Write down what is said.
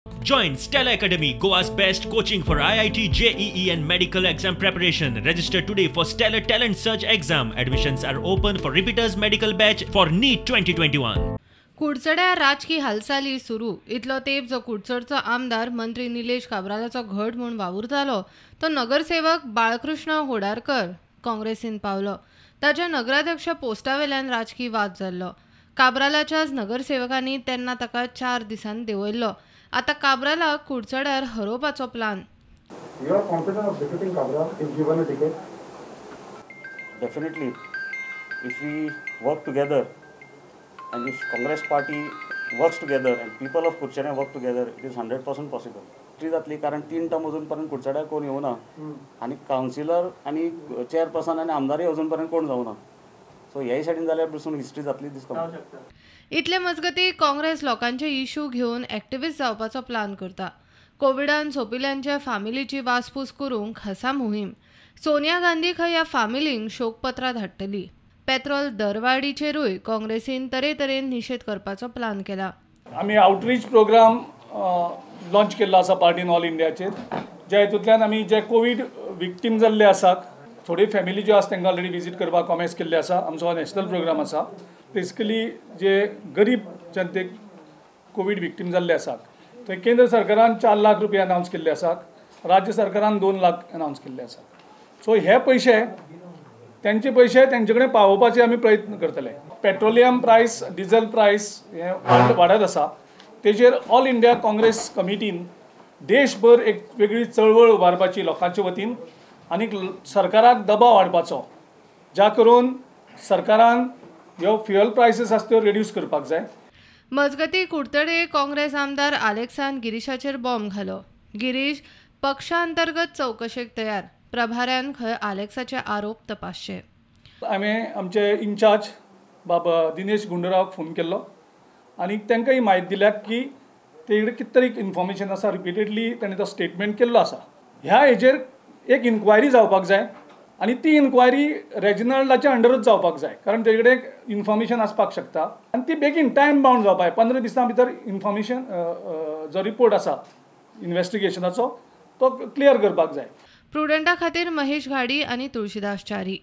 Join Stella Academy, Goa's best coaching for IIT, JEE and medical exam preparation. Register today for Stellar Talent Search exam. Admissions are open for repeaters medical batch for NEET 2021. कुडचड्या राजकीय हालचाली सुरू इतलो तेप जो कुडचडचो आमदार मंत्री निलेश काब्रालाचो घट म्हूण वावुरतालो तो नगरसेवक बाळकृष्ण होडारकर काँग्रेसीन पावलो. ताच्या नगराध्यक्ष पोस्टावेल्यान राजकीय वाद जाल्लो. काब्रालाच्याच नगरसेवकांनी तेन्ना ताका 4 दिसांनी देंवयल्लो. आता काब्रालाक कुडचड्यार हरोवपाचो plan. You are confident of defeating Cabral if given a ticket? Definitely. If we work together and if Congress party works together and people of Kurchane work together, it is 100% possible. ती जातली कारण 3 term अजूनपर्यंत कुडचड्यार कोण येवना आणि counsellor आणि chairperson आणि आमदारय अजूनपर्यंत कोण जावना. सो ह्याय सायडीन जाल्यार बसून हिस्ट्री जातली दिसता. इतले मजगती काँग्रेस लोकांचे इश्यू घेवन एक्टिव्हिस्ट जावपाचो प्लान करता. कोविडान सोंपिल्ल्यांच्या फॅमिलीची वासपूस करूंक खासा मोहीम. सोनिया गांधीक ह्या फॅमिलींक शोकपत्रां धाडटली. पेट्रोल दरवाडीचेरूय काँग्रेसीन तरेतरेन निशेध करपाचो प्लान केला. आमी आउटरीच प्रोग्राम लॉन्च केल्लो आसा पार्टीन ऑल इंडियाचेर, ज्या हेतूंतल्यान आमी जे कोवीड विक्टीम जाल्ले आसात थोडी फॅमिली ज्यो आसा तांकां ऑलरेडी विजीट करपाक कॉमेस केल्ले आसा. आमचो नॅशनल प्रोग्राम आसा. बेसिकली जे गरीब जनतेक कोवीड विक्टीम जाल्ले आसात थंय केंद्र सरकारान 4 लाख रुपया अनावन्स केल्ले आसात. राज्य सरकारान 2 लाख अनावन्स केल्ले आसात. सो हे पयशे तेंचे पयशे तेंचे कडेन पावोवपाचे आमी प्रयत्न करतले. पेट्रोलियम प्रायस डिझल प्रायस हे वाडत आसा. तेजेर ऑल इंडिया काँग्रेस कमिटीन देशभर एक वेगळी चळवळ उबारपाची लोकांच्या वतीन आनी सरकाराक दबाव हाडपाचो, ज्या करून सरकारान ह्यो फ्युअल प्रायसीस आसा त्यो रिड्यूस करपाक जाय. मजगती कुडतडे काँग्रेस आमदार आलेक्सान गिरीशाचेर बॉम्ब घालो. गिरीश पक्षांतर्गत चौकशेक तयार. प्रभाऱ्यान खंय आलेक्साचे आरोप तपासचे. हांवें आमचे इन्चार्ज बाबा दिनेश गुंडरावाक फोन केल्लो आनी तांकां ही म्हायती दिल्या की ते कडेन कितें तरी इन्फॉर्मेशन आसा. रिपिटेडली ताणें तो स्टेटमेंट केल्लो आसा. ह्या हेजेर एक इन्क्वायरी जावपाक जाय आनी ती इन्क्वायरी रेजिनल्डाच्या अंडरूच जावपाक जाय, कारण तेजे कडेन इन्फॉर्मेशन आसपाक शकता आनी ती बेगीन टायम बाउंड जावपाक जाय. 15 दिसां भितर इन्फॉर्मेशन जो रिपोर्ट आसा इन्व्हेस्टिगेशनाचो तो क्लियर करपाक जाय. प्रुडंटा खातीर महेश घाडी आनी तुळशीदास च्यारी.